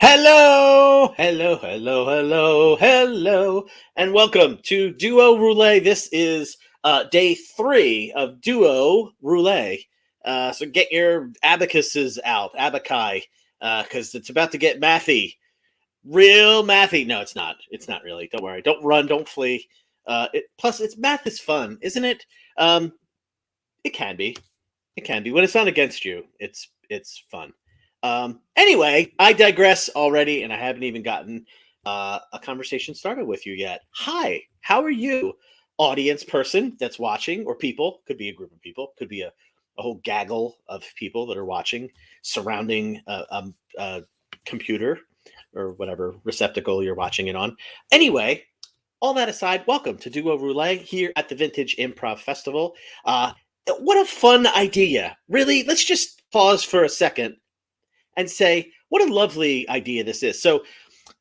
Hello, hello, hello, hello, hello, and welcome to Duo Roulette. This is day 3 of Duo Roulette. So get your abacuses out, abaci, because it's about to get mathy. Real mathy. No, it's not. It's not really. Don't worry. Don't run. Don't flee. Plus, it's math is fun, isn't it? It can be. It can be when it's not against you. It's fun. Anyway, I digress already, and I haven't even gotten a conversation started with you yet. Hi, how are you, audience person that's watching, or people? Could be a group of people. Could be a whole gaggle of people that are watching, surrounding a computer or whatever receptacle you're watching it on. Anyway, all that aside, welcome to Duo Roulette here at the Vintage Improv Festival. What a fun idea. Really, let's just pause for a second and say, what a lovely idea this is. So,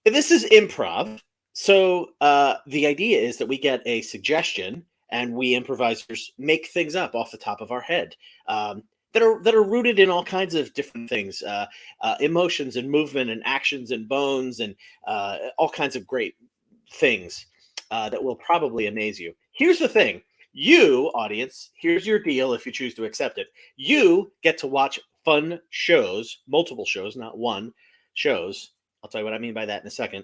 this is improv. So, the idea is that we get a suggestion and we improvisers make things up off the top of our head that are rooted in all kinds of different things, emotions and movement and actions and bones and all kinds of great things that will probably amaze you. Here's the thing. You, audience, here's your deal if you choose to accept it. You get to watch fun shows, multiple shows, not one, shows. I'll tell you what I mean by that in a second,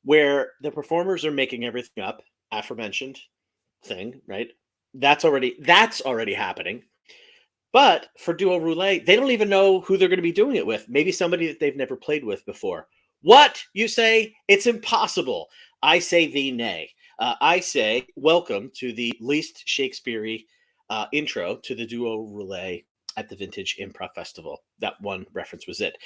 where the performers are making everything up, aforementioned thing, right? That's already happening. But for Duo Roulette, they don't even know who they're going to be doing it with. Maybe somebody that they've never played with before. What? You say? It's impossible. I say thee nay. I say welcome to the least Shakespeare-y intro to the Duo Roulette at the Vintage Improv Festival. That one reference was it.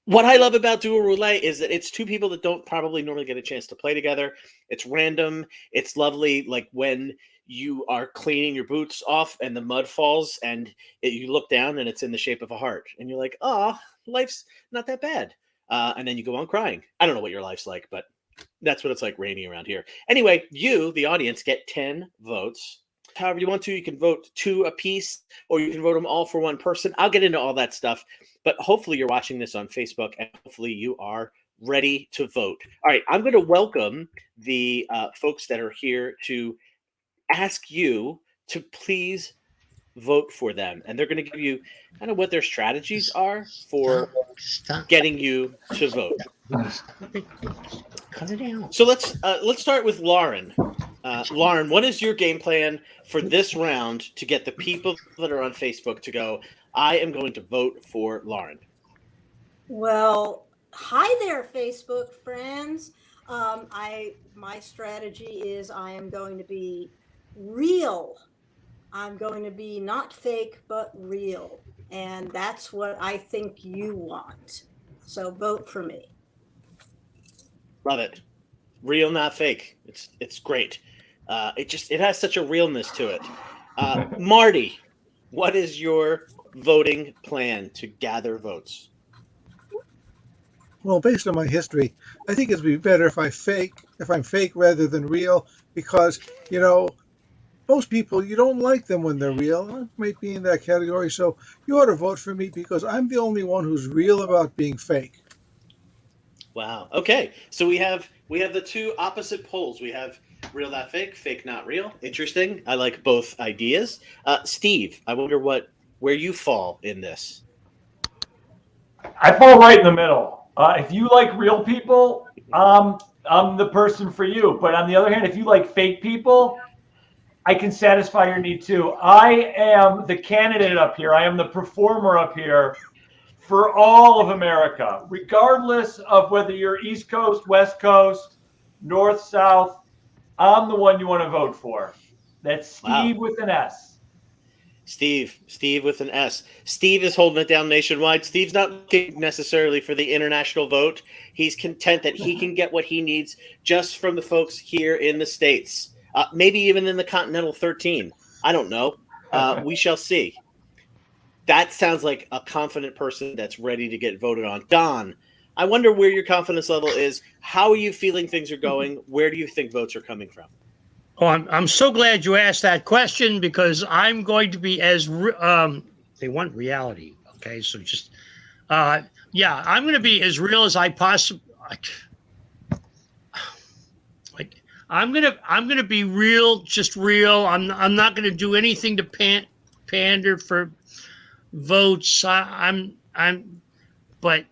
What I love about Duo Roulette is that it's two people that don't probably normally get a chance to play together. It's random. It's lovely. Like when you are cleaning your boots off and the mud falls and you look down and it's in the shape of a heart. And you're like, oh, life's not that bad. And then you go on crying. I don't know what your life's like, but that's what it's like raining around here. Anyway, you, the audience, get 10 votes. However you want to, you can vote 2 apiece, or you can vote them all for one person. I'll get into all that stuff, but hopefully you're watching this on Facebook, and hopefully you are ready to vote. All right, I'm going to welcome the folks that are here to ask you to please vote for them, and they're going to give you kind of what their strategies are for getting you to vote. Cut it out. So let's start with Lauren. Lauren, what is your game plan for this round to get the people that are on Facebook to go, I am going to vote for Lauren? Well, hi there, Facebook friends. My strategy is I am going to be real. I'm going to be not fake but real, and that's what I think you want. So vote for me. Love it. Real, not fake. It's great. It has such a realness to it. Marty, what is your voting plan to gather votes? Well, based on my history, I think it'd be better if I'm fake rather than real, because most people you don't like them when they're real. I might be in that category, so you ought to vote for me because I'm the only one who's real about being fake. Wow. Okay. So we have the two opposite poles. We have real, not fake, fake, not real. Interesting. I like both ideas. Steve, I wonder where you fall in this. I fall right in the middle. If you like real people, I'm the person for you. But on the other hand, if you like fake people, I can satisfy your need too. I am the candidate up here. I am the performer up here for all of America, regardless of whether you're East Coast, West Coast, North, South. I'm the one you want to vote for. That's Steve with an S. Steve with an S. Steve is holding it down nationwide. Steve's not looking necessarily for the international vote. He's content that he can get what he needs just from the folks here in the States. Maybe even in the Continental 13. I don't know. We shall see. That sounds like a confident person that's ready to get voted on. Don, I wonder where your confidence level is. How are you feeling things are going? Where do you think votes are coming from? Oh, I'm so glad you asked that question because I'm going to be they want reality. Okay, so just Yeah, I'm going to be as real as I possibly. Like, I'm gonna be real, just real. I'm not gonna do anything to pander for votes. But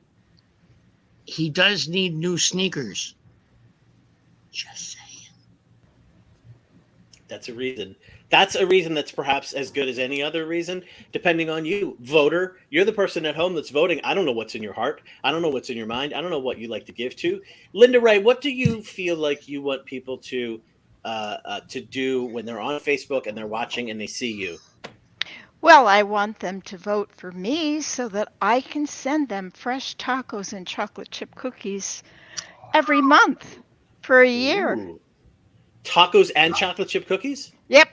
he does need new sneakers. Just saying. That's a reason. That's a reason that's perhaps as good as any other reason, depending on you, voter. You're the person at home that's voting. I don't know what's in your heart. I don't know what's in your mind. I don't know what you like to give to. Linda Ray, what do you feel like you want people to do when they're on Facebook and they're watching and they see you? Well, I want them to vote for me so that I can send them fresh tacos and chocolate chip cookies every month for a year. Ooh. Tacos and chocolate chip cookies? Yep.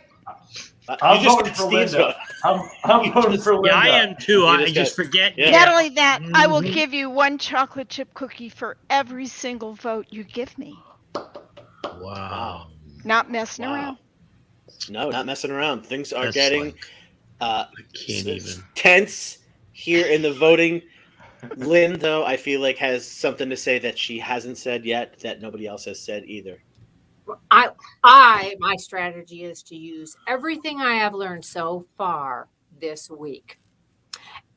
You I'm just voting got for Steve's Linda. vote. I'm You voting just- for Linda. Yeah, I am too. You I just just got- forget. yeah. Not only that, I will Mhm. give you one chocolate chip cookie for every single vote you give me. Wow. Not messing Wow. around. No, not messing around. Things are That's getting like, uh, I can't even. tense here in the voting. Lynn, though, I feel like has something to say that she hasn't said yet that nobody else has said either. My strategy is to use everything I have learned so far this week.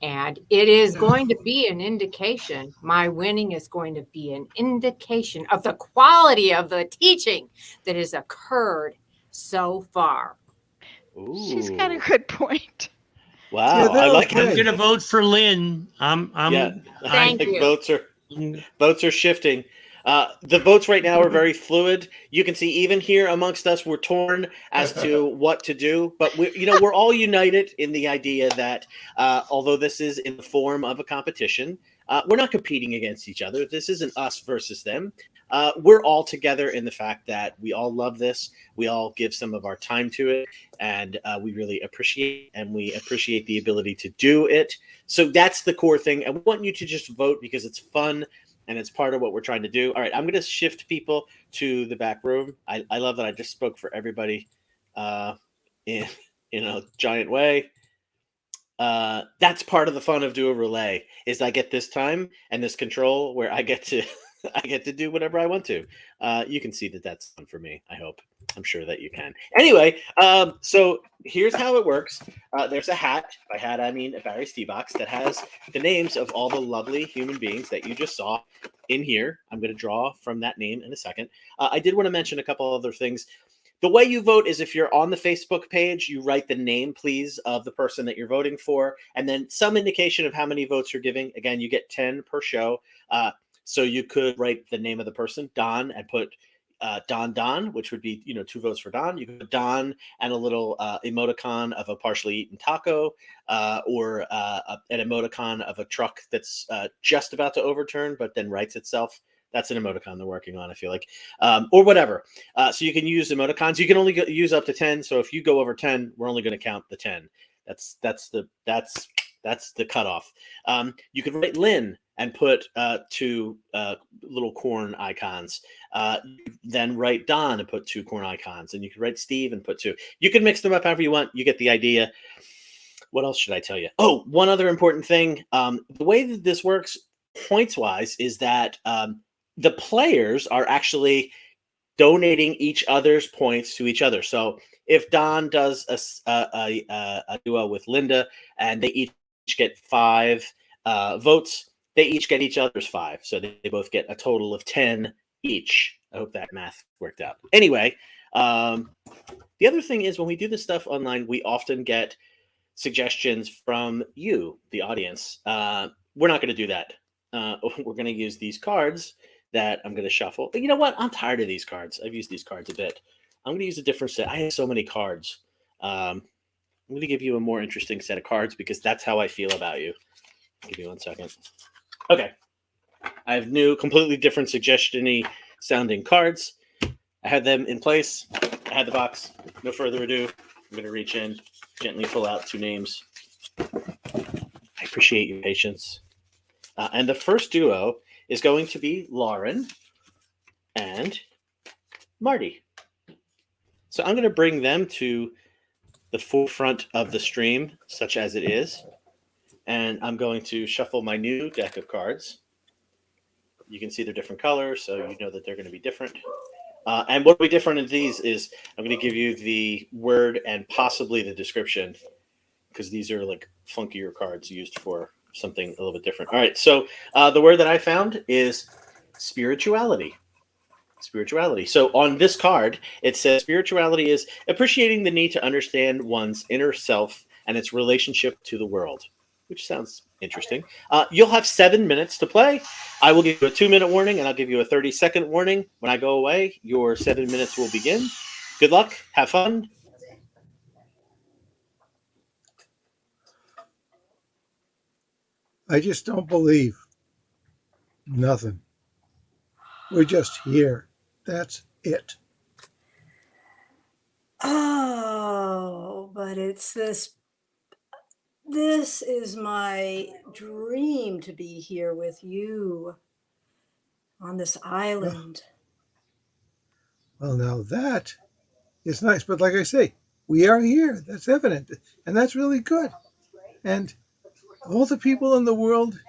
And it is going to be an indication. My winning is going to be an indication of the quality of the teaching that has occurred so far. Ooh. She's got a good point. Wow, Yeah, I they're like I'm okay. it. gonna vote for Lynn. Yeah, I Thank think you. votes are shifting. The votes right now are very fluid. You can see even here amongst us, we're torn as to what to do. But we're all united in the idea that although this is in the form of a competition, we're not competing against each other. This isn't us versus them. We're all together in the fact that we all love this. We all give some of our time to it, and we really appreciate the ability to do it. So that's the core thing. I want you to just vote because it's fun and it's part of what we're trying to do. All right, I'm going to shift people to the back room. I love that I just spoke for everybody in a giant way. That's part of the fun of Duo Roulette is I get this time and this control where I get to do whatever I want to. You can see that that's fun for me. I hope. I'm sure that you can. Anyway, so here's how it works. There's a hat. By hat, I mean a Barry Steve box that has the names of all the lovely human beings that you just saw in here. I'm going to draw from that name in a second. I did want to mention a couple other things. The way you vote is if you're on the Facebook page, you write the name, please, of the person that you're voting for, and then some indication of how many votes you're giving. Again, you get 10 per show. So you could write the name of the person, Don, and put Don, which would be 2 votes for Don. You could put Don and a little emoticon of a partially eaten taco, or an emoticon of a truck that's just about to overturn, but then rights itself. That's an emoticon they're working on, I feel like, or whatever. So you can use emoticons. You can only use up to 10. So if you go over 10, we're only going to count the 10. That's the cutoff. You could write Lynn and put 2 little corn icons. Then write Don and put 2 corn icons. And you could write Steve and put 2. You can mix them up however you want. You get the idea. What else should I tell you? Oh, one other important thing. The way that this works points-wise is that the players are actually donating each other's points to each other. So if Don does a duo with Linda and they each get 5 votes, they each get each other's 5. So they both get a total of 10 each. I hope that math worked out. Anyway, the other thing is when we do this stuff online, we often get suggestions from you, the audience. We're not going to do that. We're going to use these cards that I'm going to shuffle. But you know what? I'm tired of these cards. I've used these cards a bit. I'm going to use a different set. I have so many cards. I'm going to give you a more interesting set of cards because that's how I feel about you. Give me 1 second. Okay. I have new, completely different suggestion-y sounding cards. I had them in place. I had the box. No further ado. I'm going to reach in, gently pull out 2 names. I appreciate your patience. And the first duo is going to be Lauren and Marty. So I'm going to bring them to the forefront of the stream, such as it is. and I'm going to shuffle my new deck of cards. You can see they're different colors, so you know that they're going to be different. And what will be different in these is I'm going to give you the word and possibly the description, because these are like funkier cards used for something a little bit different. All right, so the word that I found is spirituality. Spirituality. So on this card, it says spirituality is appreciating the need to understand one's inner self and its relationship to the world, which sounds interesting. You'll have 7 minutes to play. I will give you a 2-minute warning and I'll give you a 30-second warning. When I go away, your 7 minutes will begin. Good luck. Have fun. I just don't believe nothing. We're just here. That's it. Oh, but it's this. This is my dream to be here with you on this Well, island. well, now that is nice. But like I say, we are here. That's evident. And that's really good. And of all the people in the world,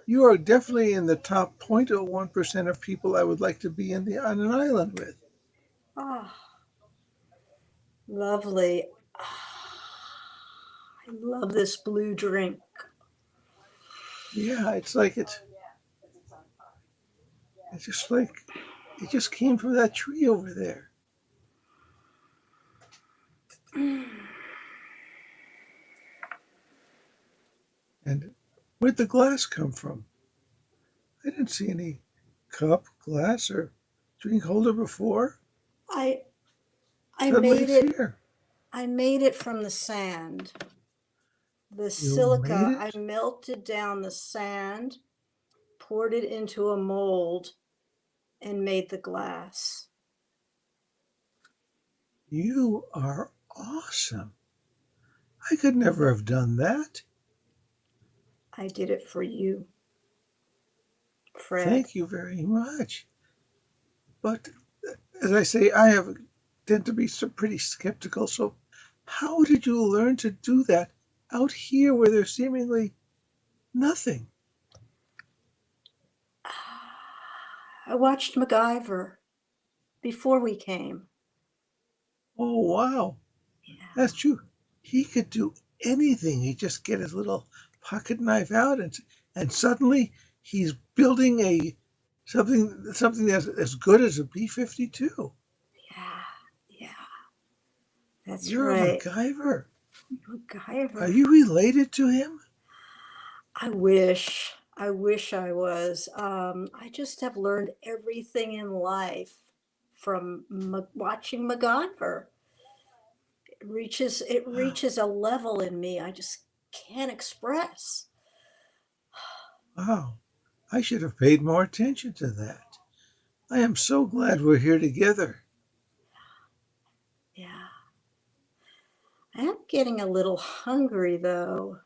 you are definitely in the top 0.01% of people I would like to be on an island with. Ah, lovely. Ah, I love this blue drink. Yeah, it's just like it just came from that tree over there. And where'd the glass come from? I didn't see any cup, glass, or drink holder before. I I Suddenly made it's it. here. I made it from the sand. The You made silica, I it? melted down the sand, poured it into a mold, and made the glass. You are awesome. I could never have done that. I did it for you, Fred. Thank you very much. But as I say, tend to be pretty skeptical. So, how did you learn to do that out here where there's seemingly nothing? I watched MacGyver before we came. Oh, wow. Yeah. That's true. He could do anything. He'd just get his little pocket knife out, and suddenly he's building a something that's as good as a B-52. Yeah, yeah, that's You're a right. MacGyver. Are MacGyver. you related to him? I wish I was. I just have learned everything in life from watching MacGyver. It reaches a level in me I just can't express. Wow. I should have paid more attention to that. I am so glad we're here together. Yeah. I am getting a little hungry though.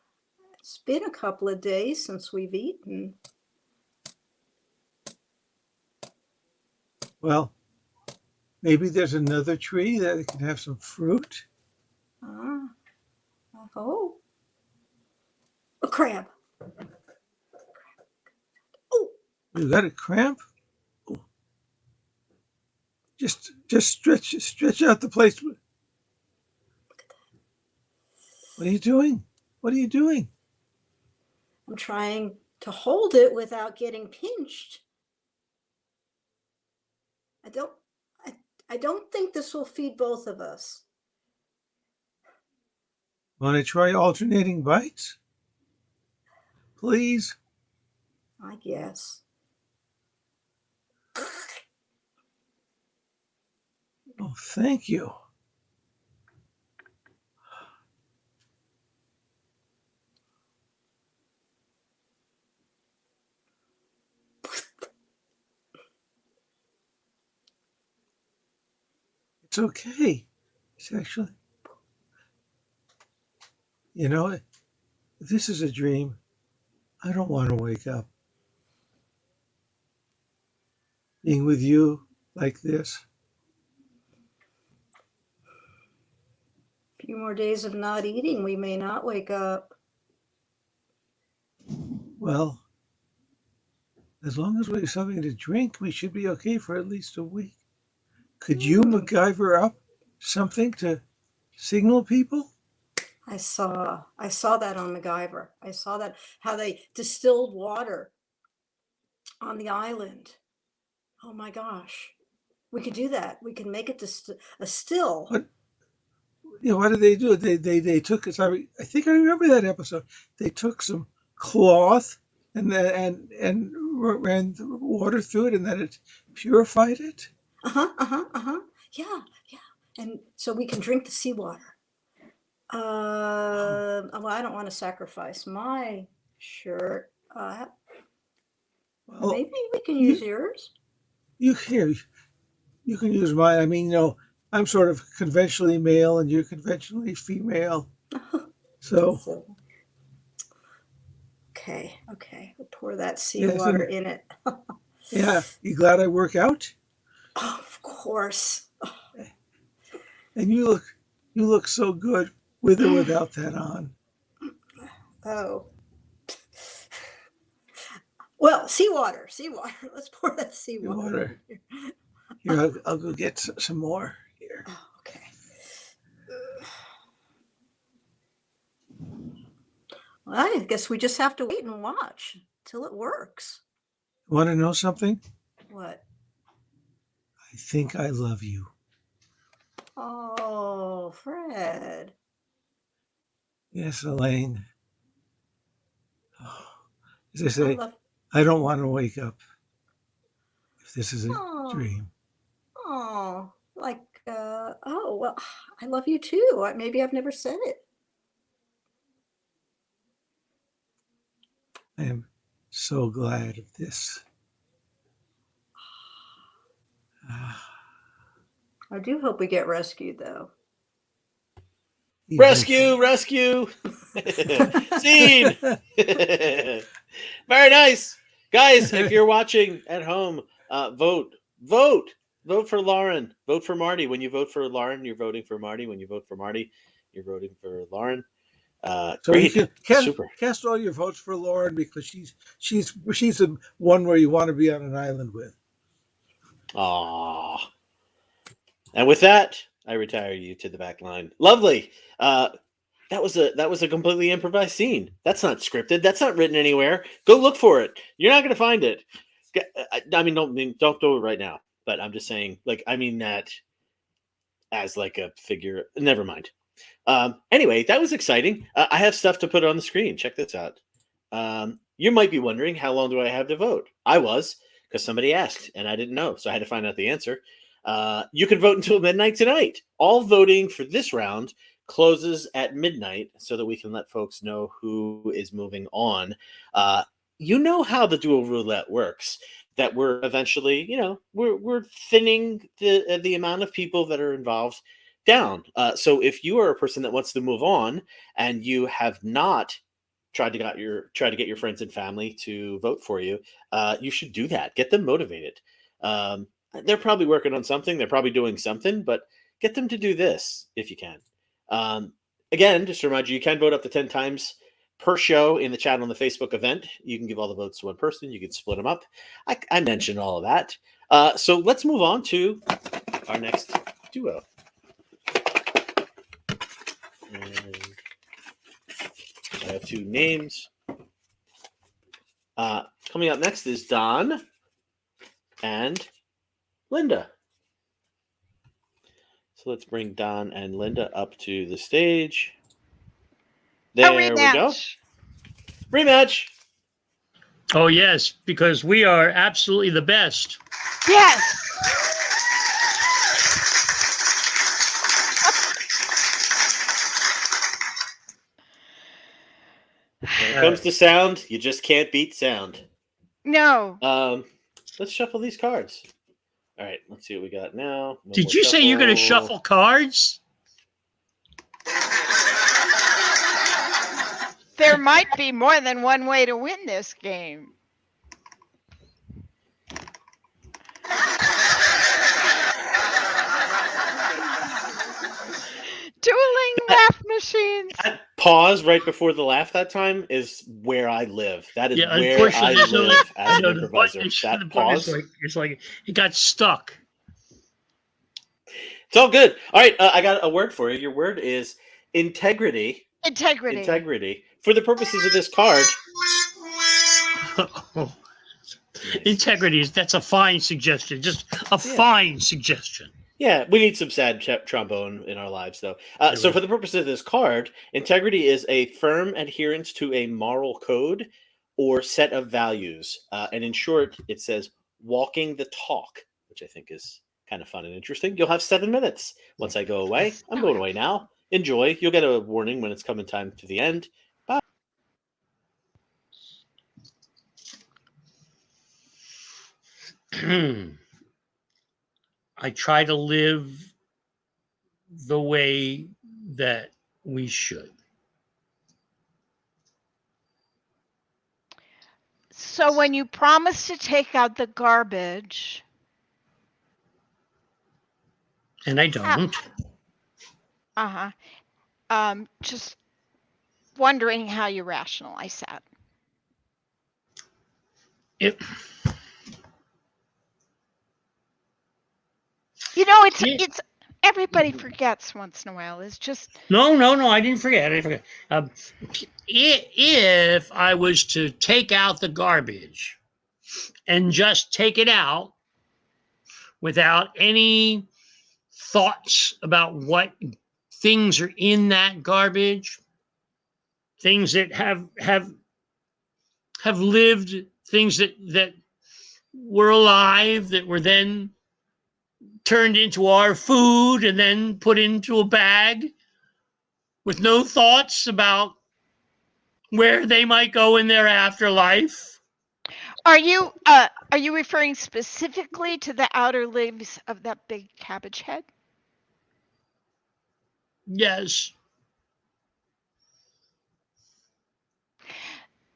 It's been a couple of days since we've eaten. Well, maybe there's another tree that can have some fruit. Ah, I hope. A crab. Oh, You got a cramp? Oh, just stretch out the place. What are you doing? What are you doing? I'm trying to hold it without getting pinched. I don't I, I don't think this will feed both of us. Want to try alternating bites? Please? I guess. Oh, thank you. It's okay. It's actually, you know, if this is a dream, I don't want to wake up. Being with you like this, A few more days of not eating, we may not wake up. Well, as long as we have something to drink, we should be okay for at least a week. Could you MacGyver up something to signal people? I saw that on MacGyver. I saw that how they distilled water on the island. Oh my gosh. We could do that. We can make it a still. What what did they do? They took us. I think I remember that episode. They took some cloth and ran water through it, and then it purified it. Yeah, yeah. And so we can drink the seawater. Well, I don't want to sacrifice my shirt. Well, Maybe we can use yours. here you can use mine. I mean, I'm sort of conventionally male, and you're conventionally female. So Okay. We'll pour that yes, seawater in it. yeah. You glad I work out? Oh, of course. And you look so good with or without that on. Oh. Well, seawater. Let's pour that seawater. Water. Here, I'll go get some more here. Oh, okay. Well, I guess we just have to wait and watch till it works. Want to know something? What? I think I love you. Oh, Fred. Yes, Elaine. As I say, love. I don't want to wake up if this is a Oh. dream. Oh, well, I love you too. Maybe I've never said it. I am so glad of this. I do hope we get rescued, though. Rescue! Scene! Very nice. Guys, if you're watching at home, vote for Lauren. Vote for Marty. When you vote for Lauren, you're voting for Marty. When you vote for Marty, you're voting for Lauren. So Great. you can Super. cast all your votes for Lauren because she's the one where you want to be on an island with. Aww. And with that, I retire you to the back line. Lovely. That was a completely improvised scene. That's not scripted. That's not written anywhere. Go look for it. You're not going to find it. I mean, don't do it right now. But I'm just saying, I mean that as like a figure. Never mind. Anyway, that was exciting. I have stuff to put on the screen. Check this out. You might be wondering, how long do I have to vote? I was, because somebody asked, and I didn't know, so I had to find out the answer. You can vote until midnight tonight. All voting for this round closes at midnight so that we can let folks know who is moving on. You know how the dual roulette works. That we're eventually, we're thinning the amount of people that are involved down. So if you are a person that wants to move on and you have not tried to get your friends and family to vote for you, you should do that. Get them motivated. They're probably working on something. They're probably doing something, but get them to do this if you can. Again, just to remind you, you can vote up to 10 times per show in the chat on the Facebook event. You can give all the votes to one person. You can split them up. I mentioned all of that. So let's move on to our next duo. And I have two names. Coming up next is Don and Linda. So let's bring Don and Linda up to the stage. There we go. Rematch. Oh, yes, because we are absolutely the best. Yes. When it comes to sound, you just can't beat sound. No. Let's shuffle these cards. All right, let's see what we got now. Did you say you're going to shuffle cards? There might be more than one way to win this game. Dueling laugh machines. That pause right before the laugh that time is where I live. That is Yeah, where I unfortunately, there's no, live as an the button. improviser. The That button is pause. like it got stuck. It's all good. All right, I got a word for you. Your word is integrity. Integrity. Integrity. For the purposes of this card. Oh, Nice. integrity that's a fine suggestion. Just a fine suggestion. Yeah, we need some sad trombone in our lives, though. So, for the purpose of this card, integrity is a firm adherence to a moral code or set of values. And in short, it says walking the talk, which I think is kind of fun and interesting. You'll have 7 minutes. Once I go away, I'm going away now. Enjoy. You'll get a warning when it's coming time to the end. Bye. I try to live the way that we should. So when you promise to take out the garbage, and I don't. Just wondering how you rationalize that. It's everybody forgets once in a while. It's just no. I didn't forget. If I was to take out the garbage and just take it out without any thoughts about what things are in that garbage, things that have lived, things that were alive, that were then turned into our food and then put into a bag with no thoughts about where they might go in their afterlife. Are you referring specifically to the outer leaves of that big cabbage head? Yes.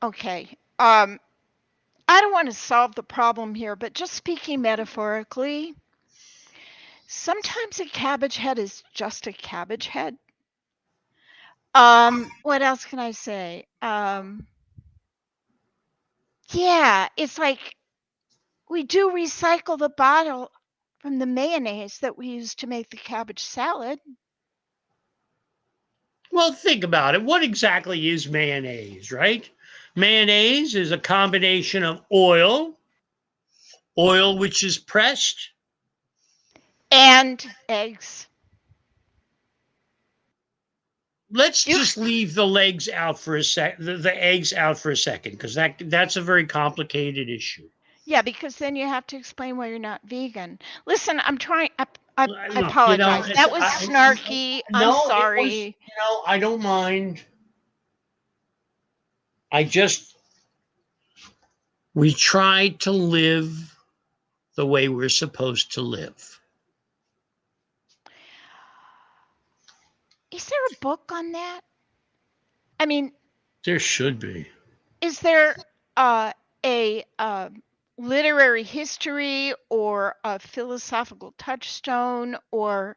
Okay. I don't want to solve the problem here, but just speaking metaphorically, sometimes a cabbage head is just a cabbage head. What else can I say? Yeah, it's like we do recycle the bottle from the mayonnaise that we use to make the cabbage salad. Well, think about it. What exactly is mayonnaise, right? Mayonnaise is a combination of oil which is pressed, and eggs. Let's just leave the legs out for a sec, the eggs out for a second, because that's a very complicated issue. Yeah, because then you have to explain why you're not vegan. Listen, I'm trying. I apologize. That was snarky. I'm sorry. I don't mind. We try to live the way we're supposed to live. Is there a book on that? I mean, there should be. Is there a literary history or a philosophical touchstone, or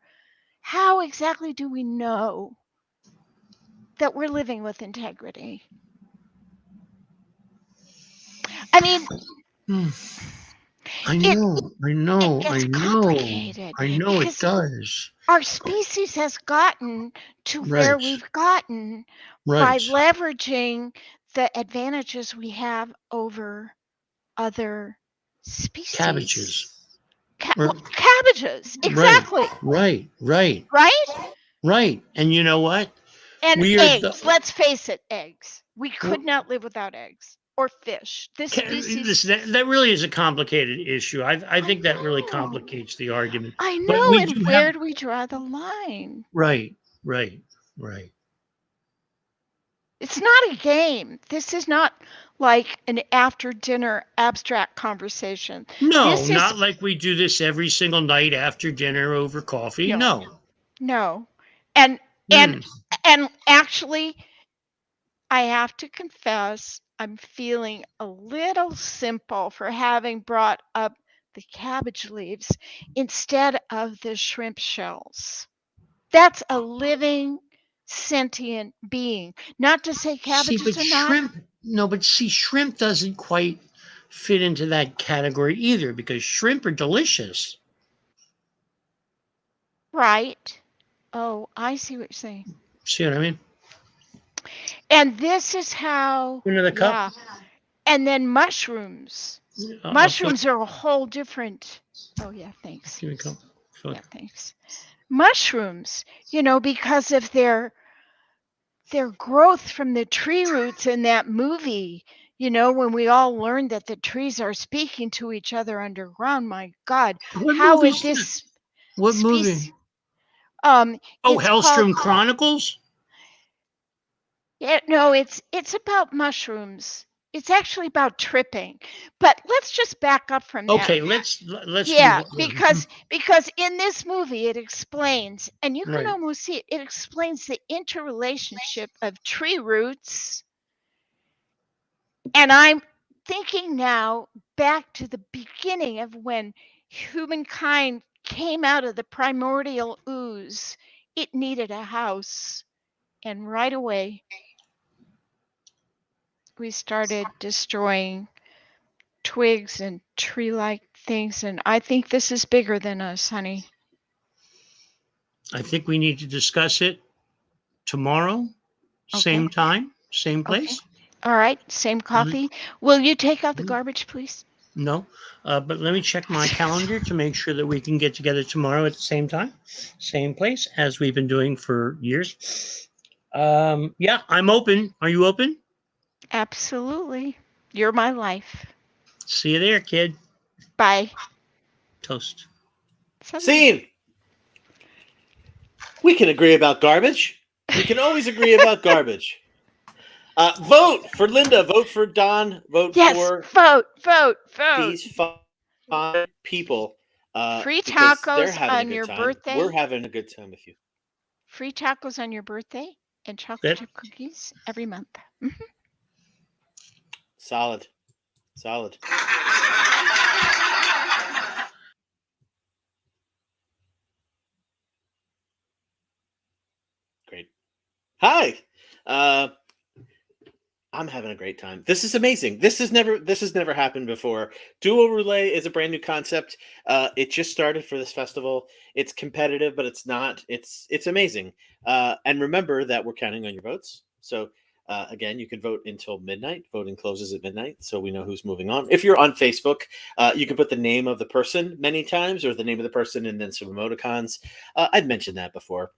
how exactly do we know that we're living with integrity? I mean, I know it does. Our species has gotten to where we've gotten by leveraging the advantages we have over other species. Cabbages, exactly. Right. And you know what? And eggs. Let's face it, eggs. We could not live without eggs or fish. This species. That really is a complicated issue. I think that really complicates the argument. I know. And where do we draw the line? Right. It's not a game. This is not like an after dinner abstract conversation. No, not like we do this every single night after dinner over coffee. No. And actually, I have to confess, I'm feeling a little simple for having brought up the cabbage leaves instead of the shrimp shells. That's a living sentient being. Not to say See, cabbages but are not. shrimp, no, but see, shrimp doesn't quite fit into that category either because shrimp are delicious. Right. Oh, I see what you're saying. See what I mean? And this is how, Another cup? yeah. And then mushrooms. Mushrooms are a whole different. Oh, yeah, thanks. Give me a cup. Yeah, thanks. Mushrooms, because of their growth from the tree roots in that movie, when we all learned that the trees are speaking to each other underground. My God, What how movie is is this that? What species? movie? Oh, It's Hellstrom Chronicles? Yeah, no, it's about mushrooms. It's actually about tripping. But let's just back up from that. Okay, let's Yeah, move because in this movie it explains, and you can Right. almost see it. It explains the interrelationship of tree roots. And I'm thinking now back to the beginning of when humankind came out of the primordial ooze. It needed a house, and right away we started destroying twigs and tree-like things, and I think this is bigger than us, honey. I think we need to discuss it tomorrow, same time, same place. All right, same coffee. Will you take out the garbage, please? No, but let me check my calendar to make sure that we can get together tomorrow at the same time, same place as we've been doing for years. Yeah, I'm open. Are you open? Absolutely. You're my life. See you there, kid. Bye. Toast. Scene. We can agree about garbage. We can always agree about garbage. Vote for Linda. Vote for Don. Vote for vote. these fine people. Free Because they're tacos having a on good your time. birthday. We're having a good time with you. Free tacos on your birthday and chocolate chip cookies every month. Mm-hmm. Solid. Great. Hi. I'm having a great time. This is amazing. This has never happened before. Duo Roulette is a brand new concept. It just started for this festival. It's competitive, but it's not. It's amazing. And remember that we're counting on your votes. So again, you can vote until midnight. Voting closes at midnight, so we know who's moving on. If you're on Facebook, you can put the name of the person many times, or the name of the person, and then some emoticons. I'd mentioned that before.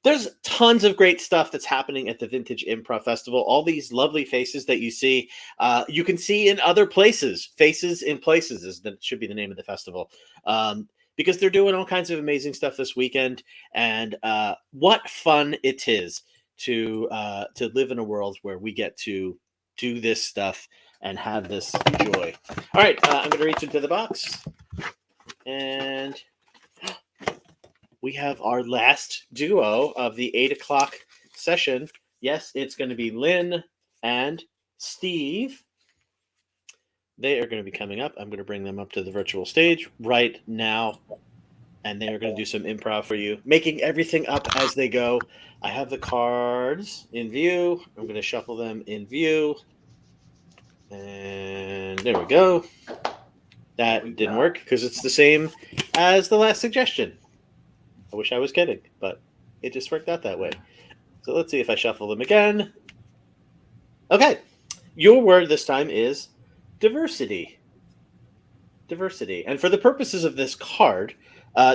There's tons of great stuff that's happening at the Vintage Improv Festival. All these lovely faces that you see, you can see in other places. Faces in Places that should be the name of the festival, because they're doing all kinds of amazing stuff this weekend. And what fun it is to live in a world where we get to do this stuff and have this joy. All right, I'm going to reach into the box, and we have our last duo of the 8 o'clock session. Yes, it's going to be Lynn and Steve. They are going to be coming up. I'm going to bring them up to the virtual stage right now, and they are going to do some improv for you, making everything up as they go. I have the cards in view. I'm going to shuffle them in view. And there we go. That didn't work because it's the same as the last suggestion. I wish I was kidding, but it just worked out that way. So let's see if I shuffle them again. Okay. Your word this time is diversity. Diversity. And for the purposes of this card,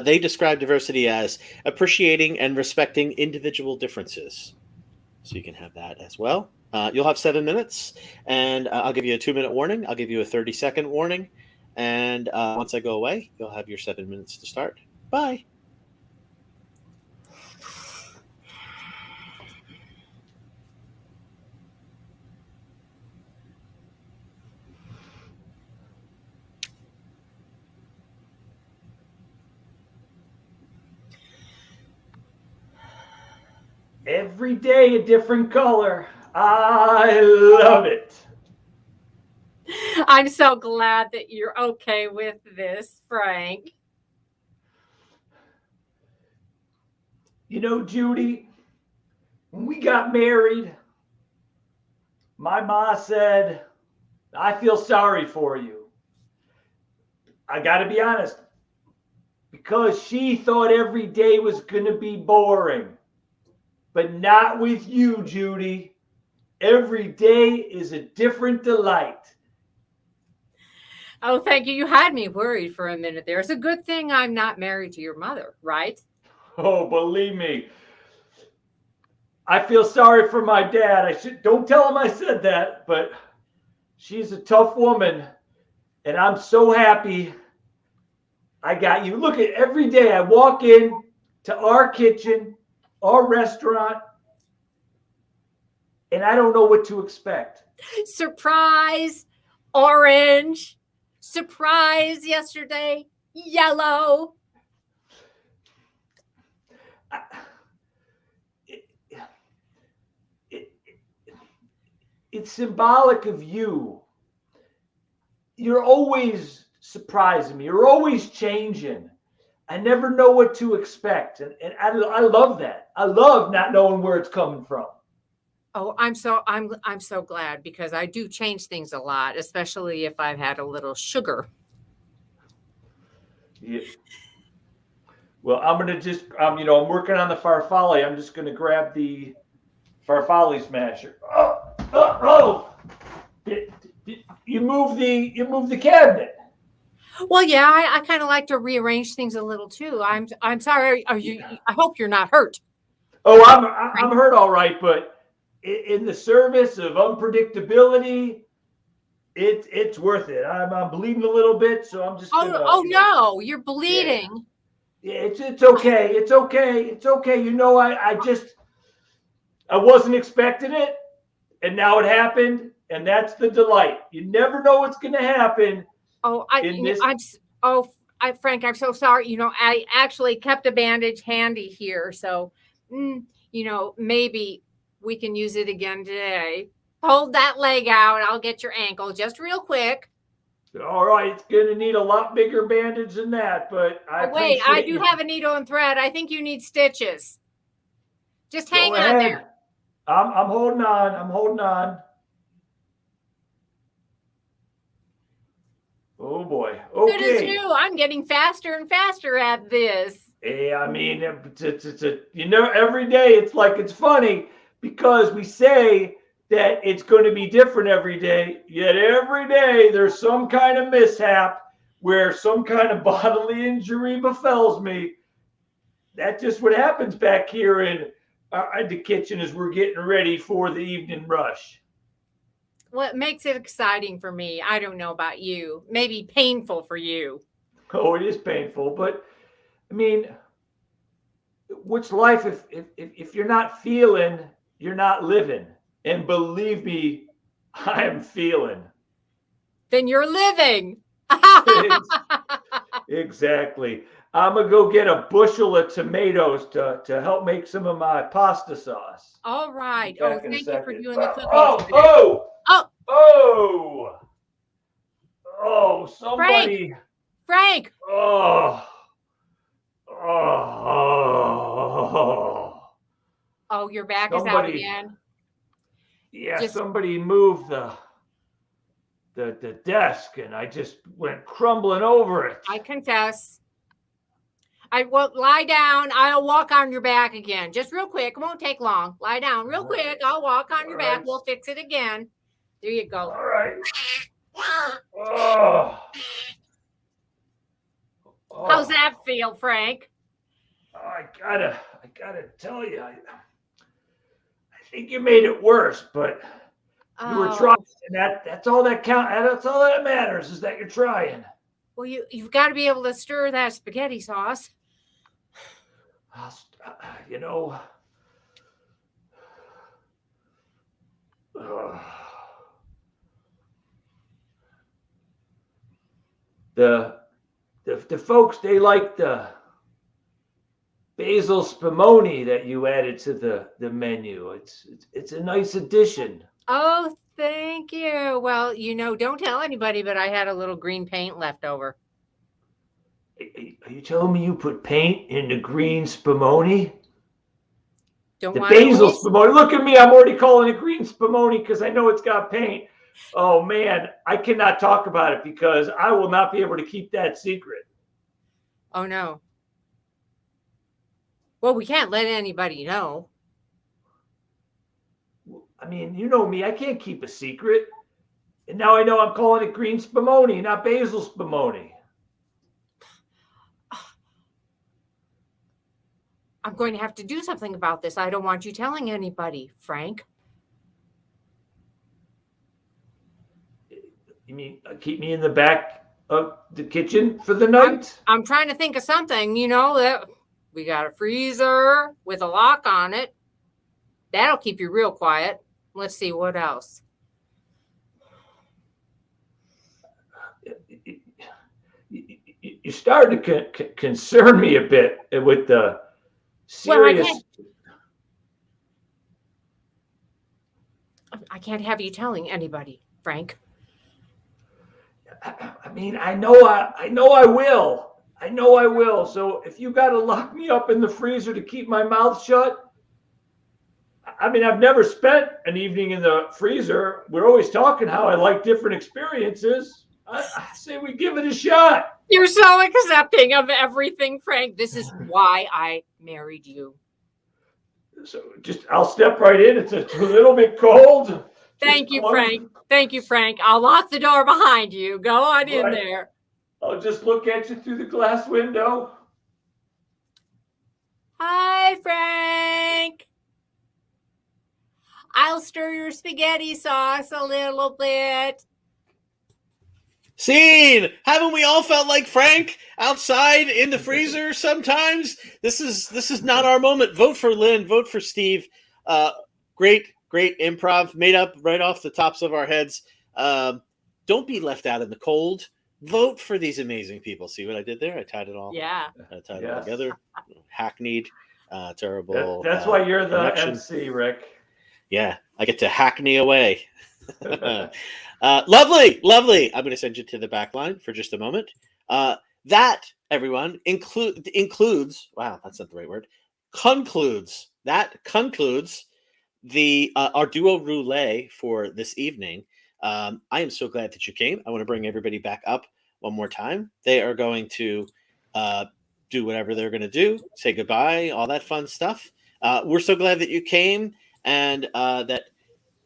they describe diversity as appreciating and respecting individual differences. So you can have that as well. You'll have 7 minutes, and I'll give you a 2-minute warning. I'll give you a 30-second warning. And once I go away, you'll have your 7 minutes to start. Bye. Every day a different color. I love it. I'm so glad that you're okay with this, Frank. You know, Judy, when we got married, my ma said, I feel sorry for you. I got to be honest, because she thought every day was going to be boring. But not with you, Judy. Every day is a different delight. Oh, thank you. You had me worried for a minute there. It's a good thing I'm not married to your mother, right? Oh, believe me. I feel sorry for my dad. Don't tell him I said that, but she's a tough woman, and I'm so happy I got you. Look at every day I walk in to our kitchen, our restaurant, and I don't know what to expect. Surprise, orange. Surprise yesterday, yellow. It's symbolic of you. You're always surprising me. You're always changing. I never know what to expect. And I love that. I love not knowing where it's coming from. Oh, I'm so glad, because I do change things a lot, especially if I've had a little sugar. Yeah. Well, I'm gonna just I'm working on the farfalle. I'm just gonna grab the farfalle smasher. Oh! You move the cabinet. Well, yeah, I kind of like to rearrange things a little too. I'm sorry. Are you? Yeah. I hope you're not hurt. Oh, I'm hurt all right, but in the service of unpredictability, it's worth it. I'm bleeding a little bit, so I'm just gonna. Oh no, you're bleeding. Yeah, it's okay. It's okay. It's okay. I wasn't expecting it, and now it happened, and that's the delight. You never know what's gonna happen. Oh, Frank, I'm so sorry. I actually kept a bandage handy here, so maybe we can use it again today. Hold that leg out. I'll get your ankle just real quick. All right, it's gonna need a lot bigger bandage than that, but Wait, I do have a needle and thread. I think you need stitches. Just hang on there. I'm holding on. I'm holding on. Oh boy. Okay. Good as new. I'm getting faster and faster at this. Yeah, I mean, every day it's like it's funny because we say that it's going to be different every day, yet every day there's some kind of mishap where some kind of bodily injury befalls me. That's just what happens back here in the kitchen as we're getting ready for the evening rush. What makes it exciting for me? I don't know about you. Maybe painful for you. Oh, it is painful, but I mean, what's life if you're not feeling, you're not living. And believe me, I'm feeling. Then you're living. Exactly. I'm going to go get a bushel of tomatoes to help make some of my pasta sauce. All right. Oh, thank you for doing the cooking. Somebody. Frank. Oh, your back is out again. Yeah, somebody moved the desk, and I just went crumbling over it. I confess. I will lie down. I'll walk on your back again. Just real quick. It won't take long. Lie down real quick. I'll walk on your back. We'll fix it again. There you go. All right. Oh. How's that feel, Frank? I gotta tell you, I think you made it worse, but you were trying, and that's all that counts. That's all that matters is that you're trying. Well, you've got to be able to stir that spaghetti sauce. The folks, they like the basil spumoni that you added to the menu. It's a nice addition. Oh, thank you. Well, don't tell anybody, but I had a little green paint left over. Are you telling me you put paint in the green spumoni? Don't The want basil to. spumoni. Look at me. I'm already calling it green spumoni because I know it's got paint. Oh, man. I cannot talk about it because I will not be able to keep that secret. Oh, no. Well, we can't let anybody know. I mean, you know me. I can't keep a secret. And now I know I'm calling it green spumoni, not basil spumoni. I'm going to have to do something about this. I don't want you telling anybody, Frank. You mean keep me in the back of the kitchen for the night? I'm trying to think of something, that we got a freezer with a lock on it. That'll keep you real quiet. Let's see what else. You're starting to concern me a bit with the serious. I can't have you telling anybody, Frank. I mean, I know I will. I know I will. So if you got to lock me up in the freezer to keep my mouth shut, I mean, I've never spent an evening in the freezer. We're always talking how I like different experiences. I say we give it a shot. You're so accepting of everything, Frank. This is why I married you. So I'll step right in. It's a little bit cold. Thank you, Frank. Thank you, Frank. I'll lock the door behind you. Go on in there. I'll just look at you through the glass window. Hi, Frank. I'll stir your spaghetti sauce a little bit. Scene! Haven't we all felt like Frank outside in the freezer sometimes? This is not our moment. Vote for Lynn. Vote for Steve. Great improv made up right off the tops of our heads. Don't be left out in the cold. Vote for these amazing people. See what I did there? I tied it all. Yeah. I tied it all together. Hackneyed, terrible. That's why you're the connection. MC, Rick. Yeah, I get to hackney away. Lovely. I'm going to send you to the back line for just a moment. That, everyone, includes. Wow, that's not the right word. Concludes the our duo roulette for this evening. I am so glad that you came. I want to bring everybody back up one more time. They are going to do whatever they're going to do, say goodbye, all that fun stuff. We're so glad that you came and that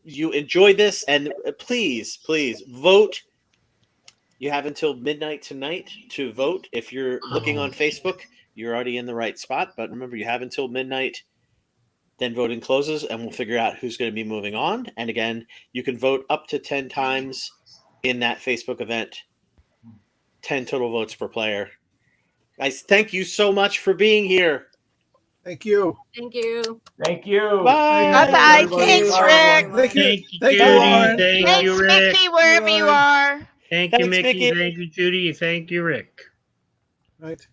you enjoyed this. And please vote. You have until midnight tonight to vote. If you're looking on Facebook, you're already in the right spot. But remember, you have until midnight. Then voting closes, and we'll figure out who's going to be moving on. And again, you can vote up to 10 times in that Facebook event. 10 total votes per player. Guys, thank you so much for being here. Thank you. Thank you. Thank you. Bye. Bye-bye. Thanks, Thanks, Bye. Rick. Thank you. Thank you, Thank you, Judy. Lauren. Thank Thanks, you, Rick. Mickey, wherever you are. Thank you, Thanks, Mickey. Mickey. Thank you, Judy. Thank you, Rick. Right.